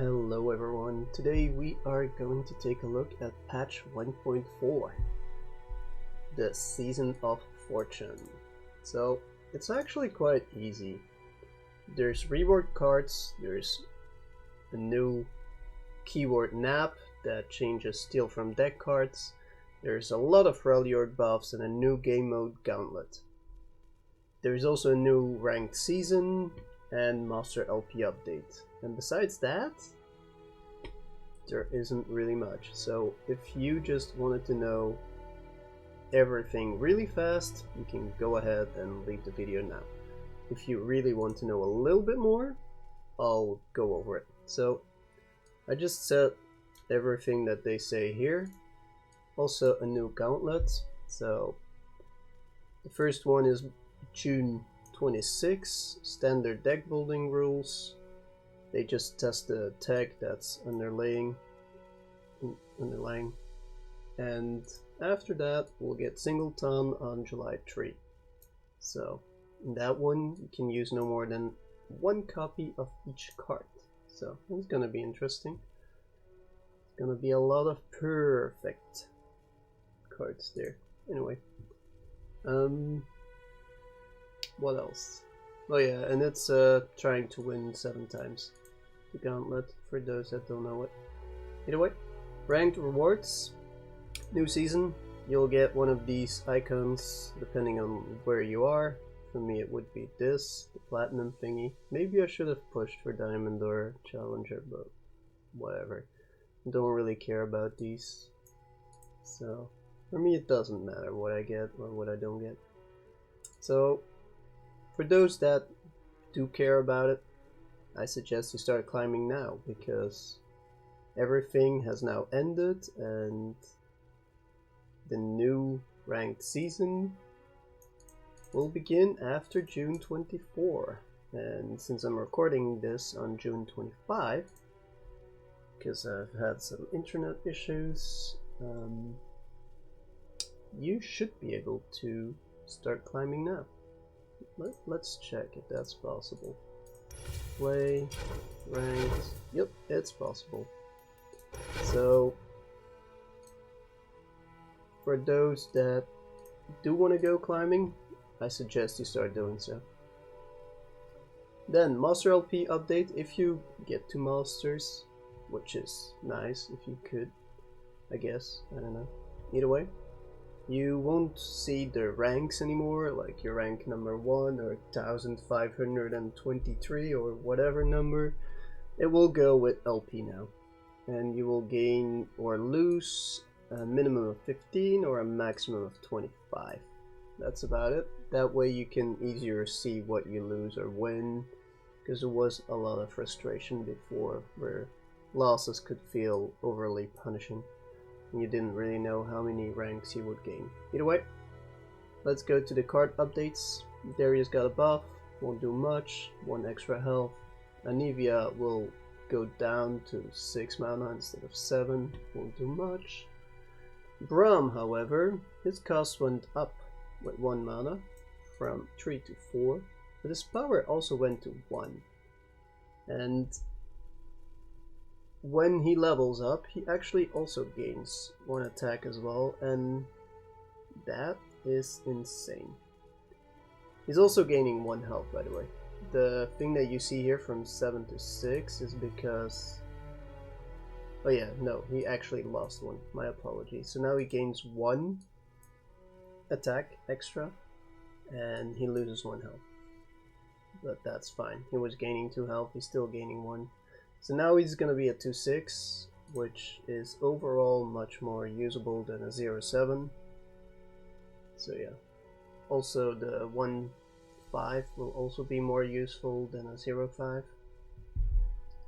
Hello everyone, today we are going to take a look at patch 1.4, the Season of Fortune. So it's actually quite easy. There's reward cards, there's a new keyword nap that changes steal from deck cards, there's a lot of Reliord buffs and a new game mode Gauntlet. There's also a new ranked season and Master LP update. And besides that, there isn't really much. So if you just wanted to know everything really fast, you can go ahead and leave the video now. If you really want to know a little bit more, I'll go over it. So I just said everything that they say here. Also a new gauntlet. So the first one is June 26, standard deck building rules. They just test the tag that's underlying, and after that we'll get Singleton on July 3. So in that one you can use no more than one copy of each card. So it's gonna be interesting. It's gonna be a lot of perfect cards there. Anyway, what else? Oh yeah, and it's trying to win 7 times. The gauntlet, for those that don't know it. Either way, ranked rewards. New season, you'll get one of these icons depending on where you are. For me it would be this, the platinum thingy. Maybe I should have pushed for diamond or challenger, but whatever. Don't really care about these. So for me it doesn't matter what I get or what I don't get. So for those that do care about it, I suggest you start climbing now, because everything has now ended and the new ranked season will begin after June 24. And since I'm recording this on June 25, because I've had some internet issues, you should be able to start climbing now. Let's check if that's possible. Play, ranked, yep, it's possible. So for those that do want to go climbing, I suggest you start doing so. Then Master LP update, if you get to Masters, which is nice if you could, I guess, I don't know. Either way, you won't see the ranks anymore, like your rank number 1 or 1523 or whatever number. It will go with LP now. And you will gain or lose a minimum of 15 or a maximum of 25. That's about it. That way you can easier see what you lose or win, because there was a lot of frustration before where losses could feel overly punishing. You didn't really know how many ranks you would gain. Either way, let's go to the card updates. Darius got a buff, won't do much, 1 extra health. Anivia will go down to 6 mana instead of 7, won't do much. Braum, however, his cost went up with 1 mana from 3 to 4, but his power also went to 1. And when he levels up, he actually also gains 1 attack as well, and that is insane. He's also gaining 1 health, by the way. The thing that you see here from 7 to 6 is because... oh yeah, no, he actually lost 1. My apologies. So now he gains 1 attack extra, and he loses 1 health. But that's fine. He was gaining 2 health, he's still gaining 1. So now he's going to be a 2-6, which is overall much more usable than a 0-7. So yeah. Also the 1-5 will also be more useful than a 0-5.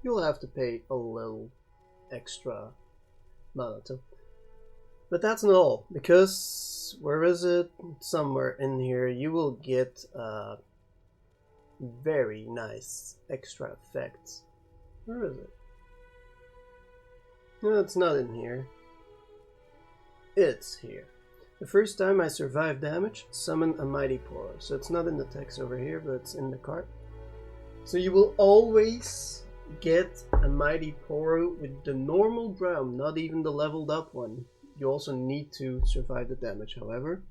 You'll have to pay a little extra mana too. But that's not all, because where is it? Somewhere in here you will get very nice extra effects. Where is it? No, it's not in here. It's here. The first time I survive damage, summon a mighty pour. So it's not in the text over here, but it's in the card. So you will always get a Mighty Poro with the normal Braum, not even the leveled up one. You also need to survive the damage, however.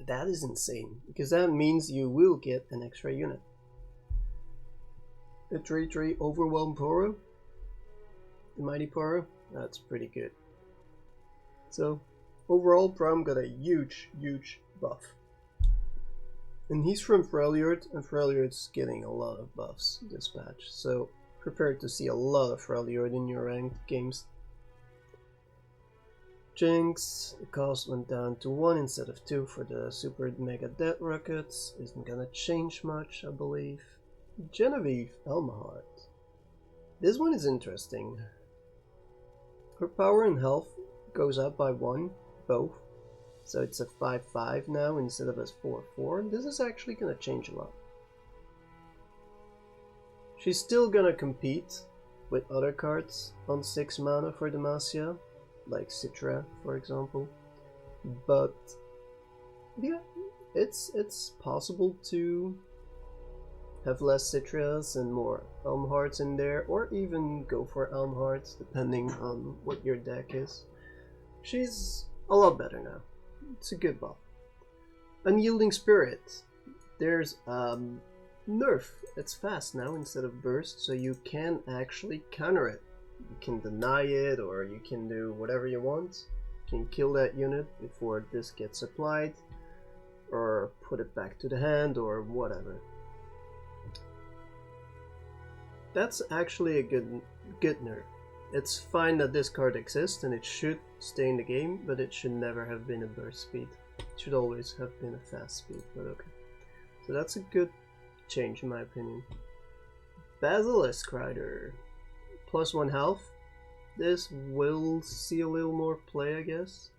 That is insane, because that means you will get an extra unit. A 3-3 Overwhelm Poro, the Mighty Poro, that's pretty good. So, overall, Braum got a huge buff. And he's from Freljord, and Freljord's getting a lot of buffs this patch, so prepare to see a lot of Freljord in your ranked games. Jinx, the cost went down to 1 instead of 2 for the Super Mega Death Rockets, isn't gonna change much, I believe. Genevieve Elmhart. This one is interesting. Her power and health goes up by 1, both. So it's a 5-5 now instead of a 4-4. This is actually gonna change a lot. She's still gonna compete with other cards on 6 mana for Demacia, like Citra, for example. But yeah, it's possible to have less Citras and more Elmhearts in there, or even go for Elmhearts, depending on what your deck is. She's a lot better now. It's a good buff. Unyielding Spirit. There's nerf. It's fast now instead of burst, so you can actually counter it. You can deny it, or you can do whatever you want. You can kill that unit before this gets applied, or put it back to the hand, or whatever. That's actually a good nerf. It's fine that this card exists and it should stay in the game, but it should never have been a burst speed. It should always have been a fast speed, but okay. So that's a good change in my opinion. Basilisk Rider. +1 health. This will see a little more play, I guess.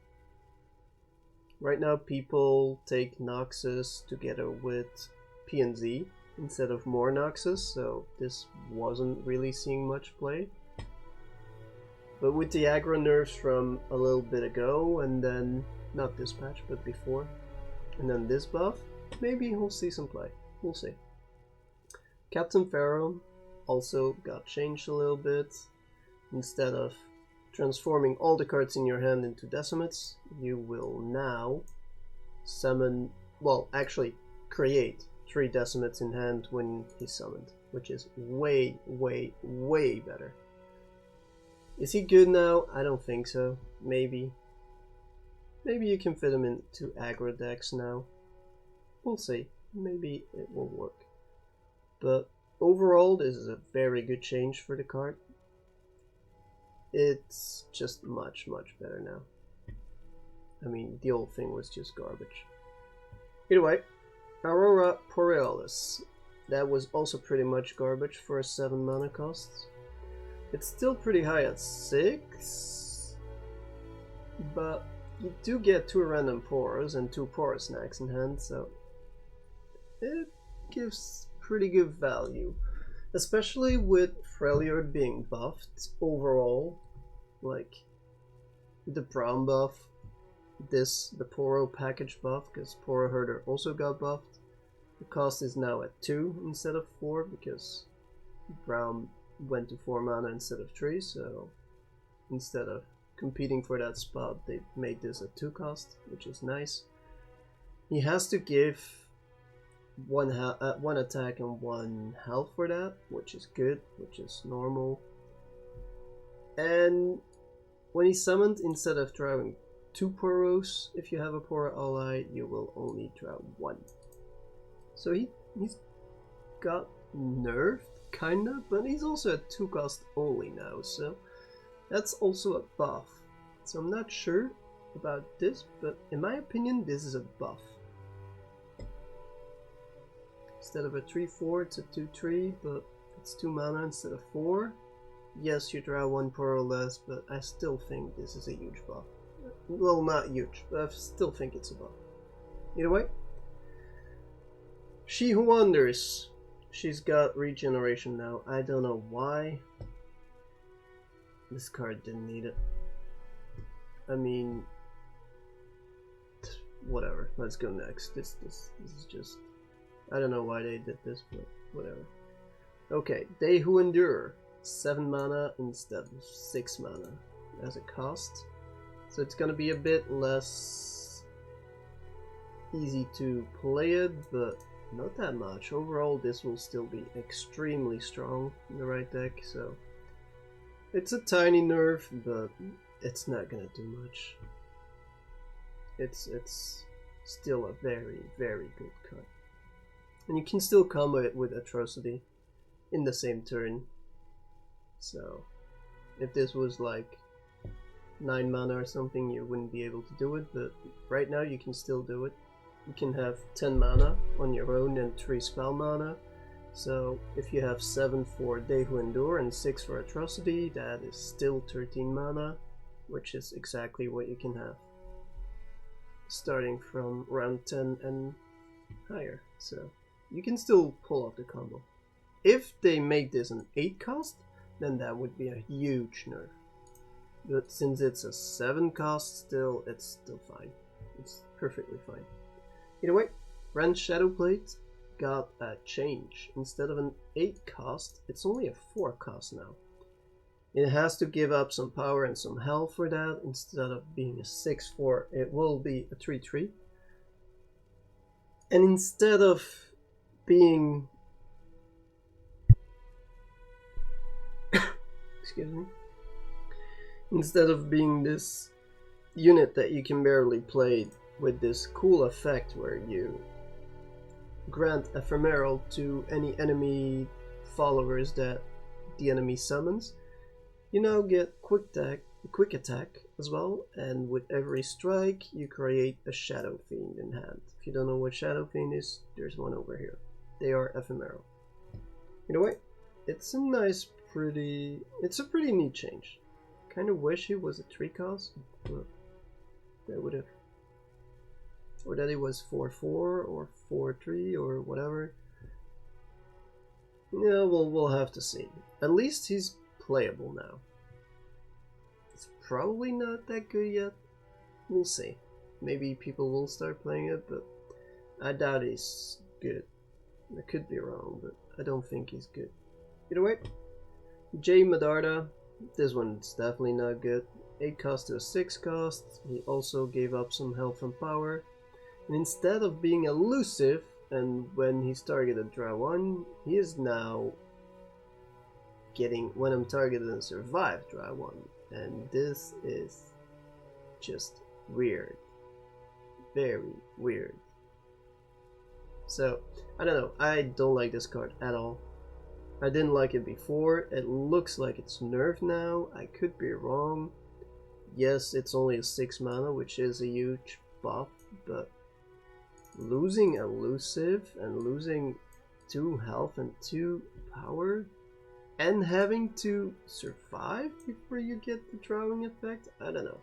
Right now people take Noxus together with PNZ instead of more Noxus, so this wasn't really seeing much play. But with the aggro nerfs from a little bit ago, and then, not this patch, but before, and then this buff, maybe we'll see some play. We'll see. Captain Pharaoh also got changed a little bit. Instead of transforming all the cards in your hand into decimates, you will now summon, well, actually create 3 decimates in hand when he's summoned, which is way better. Is he good now? I don't think so. Maybe. Maybe you can fit him into aggro decks now. We'll see. Maybe it will work. But overall, this is a very good change for the card. It's just much better now. I mean, the old thing was just garbage. Either way, Aurora Borealis. That was also pretty much garbage for a 7 mana cost. It's still pretty high at 6, but you do get 2 random Poros and 2 Poro snacks in hand, so it gives pretty good value. Especially with Freljord being buffed overall, like the Braum buff, the Poro package buff, because Poro Herder also got buffed. The cost is now at 2 instead of 4, because Braum went to 4 mana instead of 3, so instead of competing for that spot, they made this a 2 cost, which is nice. He has to give one attack and 1 health for that, which is good, which is normal. And when he's summoned, instead of drawing 2 Poros, if you have a Poro ally, you will only draw 1. So he's got nerfed, kinda, but he's also at 2 cost only now, so that's also a buff. So I'm not sure about this, but in my opinion, this is a buff. Instead of a 3-4, it's a 2-3, but it's 2 mana instead of 4. Yes, you draw 1 Poro less, but I still think this is a huge buff. Well, not huge, but I still think it's a buff. Either way, She Who Wanders. She's got regeneration now. I don't know why. This card didn't need it. I mean, whatever. Let's go next. This is just, I don't know why they did this, but whatever. Okay, They Who Endure, 7 mana instead of 6 mana as a cost. So it's gonna be a bit less easy to play it, but not that much. Overall, this will still be extremely strong in the right deck, so it's a tiny nerf, but it's not gonna do much. It's still a very, very good cut. And you can still combo it with Atrocity in the same turn. So if this was like 9 mana or something, you wouldn't be able to do it, but right now you can still do it. You can have 10 mana on your own and 3 spell mana. So if you have 7 for They Who Endure and 6 for Atrocity, that is still 13 mana, which is exactly what you can have starting from round 10 and higher. So you can still pull off the combo. If they make this an 8 cost, then that would be a huge nerf. But since it's a 7 cost still, it's still fine. It's perfectly fine. Either way, Rend Shadowplate got a change. Instead of an 8 cost, it's only a 4 cost now. It has to give up some power and some health for that. Instead of being a 6/4, it will be a 3/3. And instead of being excuse me, instead of being this unit that you can barely play with this cool effect where you grant ephemeral to any enemy followers that the enemy summons, you now get quick attack as well, and with every strike you create a Shadow Fiend in hand. If you don't know what Shadow Fiend is, there's one over here. They are ephemeral. Either way, it's a pretty neat change. Kind of wish it was a 3 cost, but that would have, or that it was 4/4 or 4/3 or whatever. Yeah, we'll have to see. At least he's playable now. It's probably not that good yet. We'll see. Maybe people will start playing it, but I doubt he's good. I could be wrong, but I don't think he's good. Either way, J Medarda, this one's definitely not good. 8 cost to a 6 cost. He also gave up some health and power. And instead of being elusive, and when he's targeted draw 1, he is now getting when I'm targeted and survive draw 1. And this is just weird. Very weird. So, I don't know. I don't like this card at all. I didn't like it before. It looks like it's nerfed now. I could be wrong. Yes, it's only a 6 mana, which is a huge buff, but losing elusive and losing 2 health and 2 power and having to survive before you get the drawing effect, I don't know.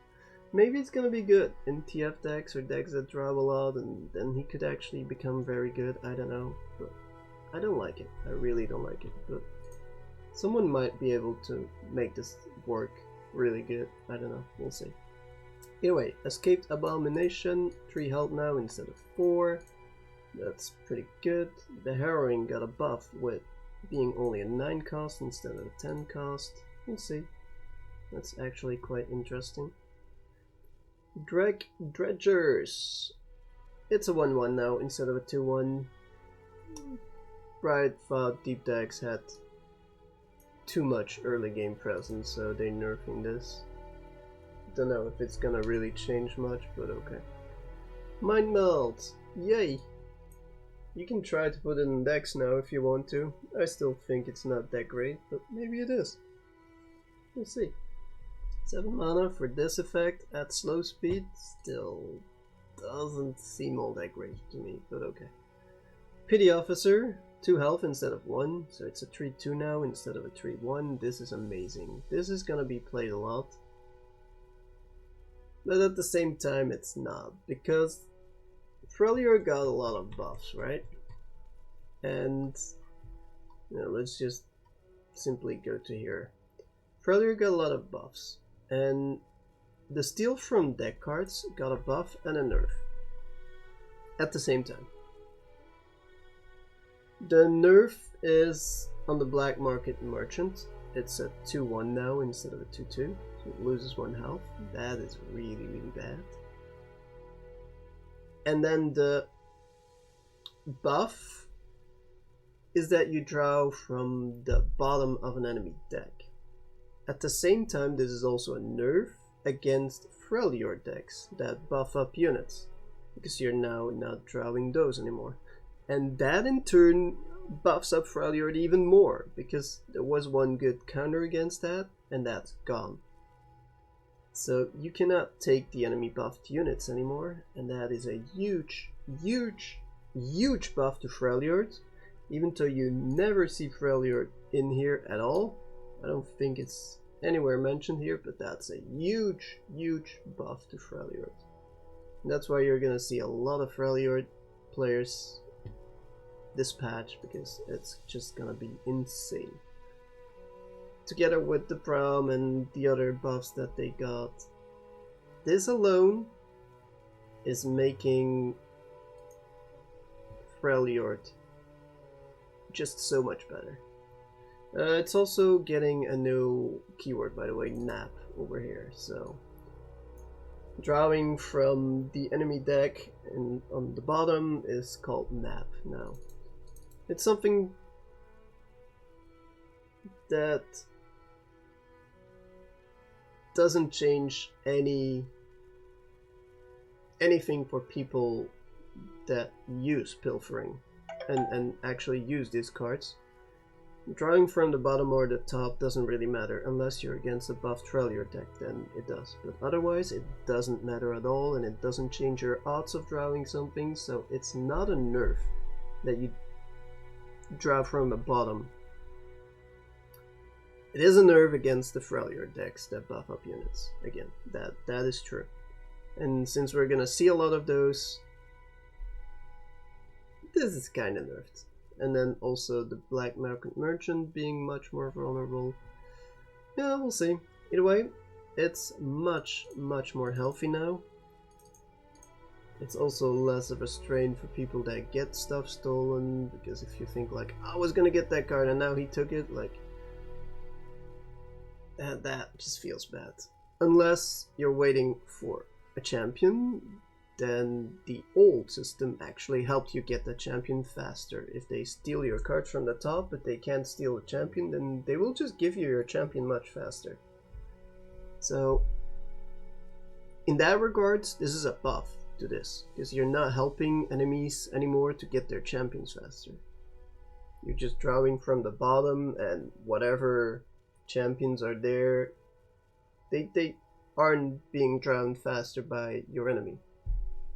Maybe it's gonna be good in TF decks or decks that draw a lot, and then he could actually become very good. I don't know, but I don't like it. I really don't like it, but someone might be able to make this work really good. I don't know, we'll see. Anyway, Escaped Abomination, 3 health now instead of 4. That's pretty good. The Harrowing got a buff with being only a 9 cost instead of a 10 cost. We'll see. That's actually quite interesting. Dredgers. It's a 1/1 now instead of a 2/1. Riot thought deep decks had too much early game presence, so they're nerfing this. Don't know if it's gonna really change much, but okay. Mind Meld! Yay! You can try to put it in decks now if you want to. I still think it's not that great, but maybe it is. We'll see. 7 mana for this effect at slow speed still doesn't seem all that great to me, but okay. Pity Officer, 2 health instead of 1, so it's a 3/2 now instead of a 3/1. This is amazing. This is gonna be played a lot. But at the same time it's not, because Freljord got a lot of buffs, right? And let's just simply go to here. Freljord got a lot of buffs, and the steal from deck cards got a buff and a nerf at the same time. The nerf is on the black market merchant, it's a 2-1 now instead of a 2-2, so it loses 1 health. That is really, really bad. And then the buff is that you draw from the bottom of an enemy deck. At the same time, this is also a nerf against Freljord decks that buff up units, because you're now not drawing those anymore. And that in turn buffs up Freljord even more, because there was one good counter against that, and that's gone. So you cannot take the enemy buffed units anymore, and that is a huge, huge, huge buff to Freljord. Even though you never see Freljord in here at all. I don't think it's anywhere mentioned here, but that's a huge, huge buff to Freljord. And that's why you're gonna see a lot of Freljord players this patch, because it's just gonna be insane. Together with the Braum and the other buffs that they got, this alone is making Freljord just so much better. It's also getting a new keyword, by the way, nap, over here. So drawing from the enemy deck and on the bottom is called nap now. It's something that doesn't change anything for people that use pilfering and actually use these cards. Drawing from the bottom or the top doesn't really matter, unless you're against a buffed Freljord deck, then it does. But otherwise it doesn't matter at all, and it doesn't change your odds of drawing something, so it's not a nerf that you draw from the bottom. It is a nerf against the Freljord decks that buff up units. Again, that is true. And since we're gonna see a lot of those, this is kinda nerfed. And then also the black market merchant being much more vulnerable. Yeah, we'll see. Either way, it's much, much more healthy now. It's also less of a strain for people that get stuff stolen, because if you think like, I was gonna get that card and now he took it, like, that just feels bad. Unless you're waiting for a champion, then the old system actually helped you get the champion faster. If they steal your cards from the top, but they can't steal the champion, then they will just give you your champion much faster. So, in that regard, this is a buff to this, because you're not helping enemies anymore to get their champions faster. You're just drawing from the bottom, and whatever champions are there, they aren't being drawn faster by your enemy.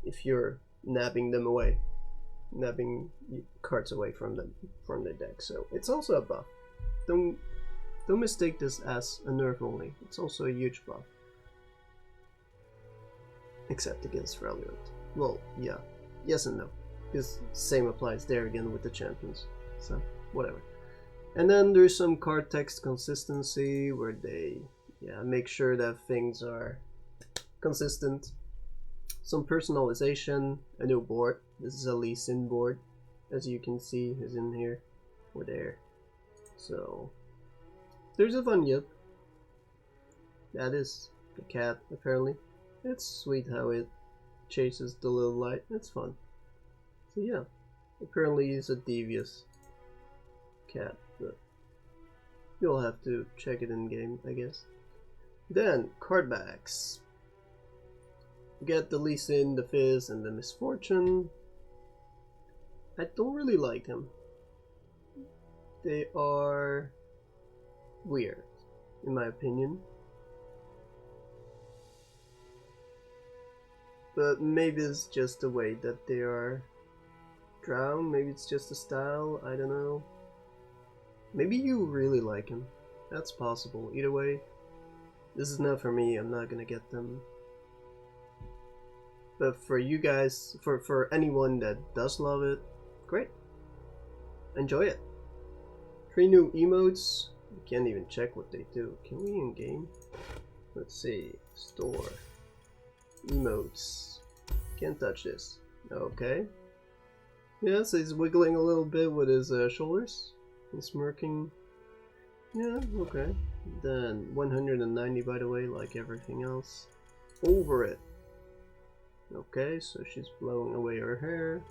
If you're nabbing them away, nabbing cards away from them, from their deck. So it's also a buff. Don't mistake this as a nerf only. It's also a huge buff. Except against Freljord. Well, yeah. Yes and no. Because same applies there again with the champions. So, whatever. And then there's some card text consistency where they make sure that things are consistent. Some personalization, a new board. This is a Lee Sin board, as you can see, is in here or there. So there's a Vanyup. That is a cat, apparently. It's sweet how it chases the little light. It's fun. So yeah, apparently he's a devious cat, but you'll have to check it in game, I guess. Then card backs. Get the Lee Sin, the Fizz, and the Misfortune. I don't really like them. They are weird, in my opinion. But maybe it's just the way that they are drawn. Maybe it's just a style. I don't know. Maybe you really like them. That's possible. Either way, this is not for me. I'm not gonna get them. But for you guys, for anyone that does love it, great. Enjoy it. 3 new emotes. You can't even check what they do. Can we in game? Let's see. Store. Emotes. Can't touch this. Okay. Yeah, so he's wiggling a little bit with his shoulders. and smirking. Yeah, okay. Then 190, by the way, like everything else. Over it. Okay, so she's blowing away her hair.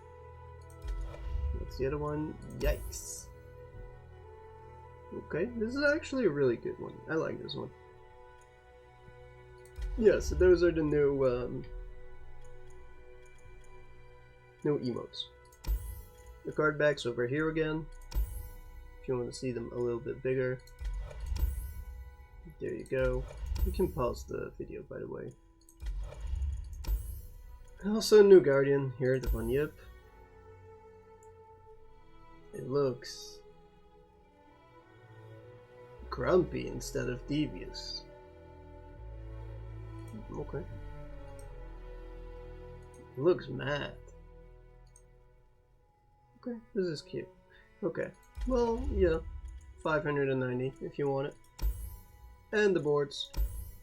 That's the other one. Yikes. Okay, this is actually a really good one. I like this one. Yeah, so those are the new emotes. The card backs over here again. If you want to see them a little bit bigger. There you go. You can pause the video, by the way. Also a new Guardian here, the one yep. It looks grumpy instead of devious. Okay. It looks mad. Okay, this is cute. Okay, well, yeah, 590 if you want it. And the boards,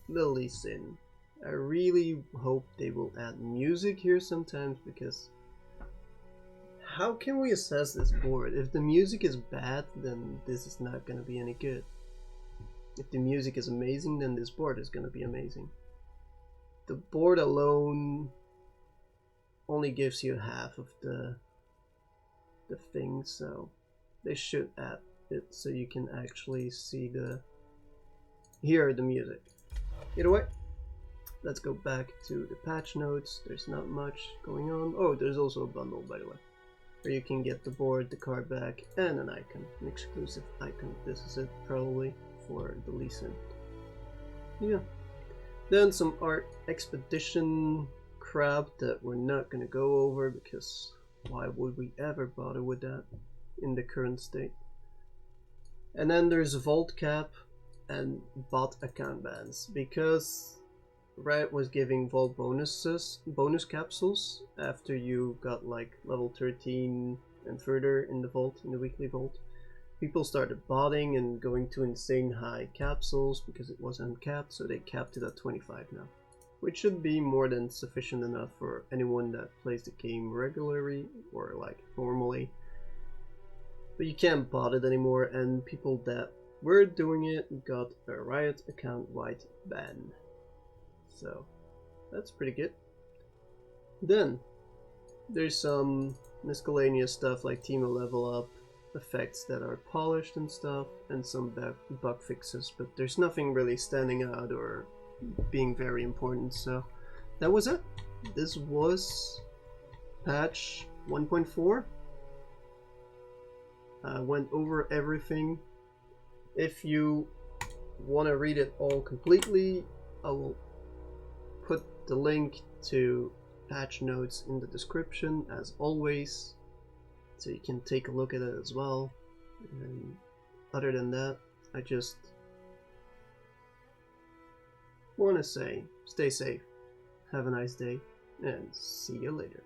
the Lee Sin. I really hope they will add music here sometimes, because how can we assess this board? If the music is bad, then this is not gonna be any good. If the music is amazing, then this board is gonna be amazing. The board alone only gives you half of the thing, so they should add it so you can actually see hear the music. Either way, let's go back to the patch notes. There's not much going on. Oh, there's also a bundle, by the way, where you can get the board, the card back, and an icon, an exclusive icon. This is it probably for the Lee Sin. Yeah. Then some art expedition crap that we're not gonna go over, because why would we ever bother with that in the current state? And then there's Vault Cap and bot account bans, because Riot was giving Vault bonus capsules after you got like level 13 and further in the Vault, in the weekly Vault. People started botting and going to insane high capsules because it was uncapped, so they capped it at 25 now, which should be more than sufficient enough for anyone that plays the game regularly or like normally. But you can't bot it anymore, and people that were doing it got a Riot account wide ban. So that's pretty good. Then there's some miscellaneous stuff like Teemo level up, effects that are polished and stuff, and some bug fixes, but there's nothing really standing out or being very important, so that was it. This was patch 1.4. I went over everything. If you want to read it all completely, I will put the link to patch notes in the description as always, so you can take a look at it as well. And other than that, I just want to say stay safe, have a nice day, and see you later.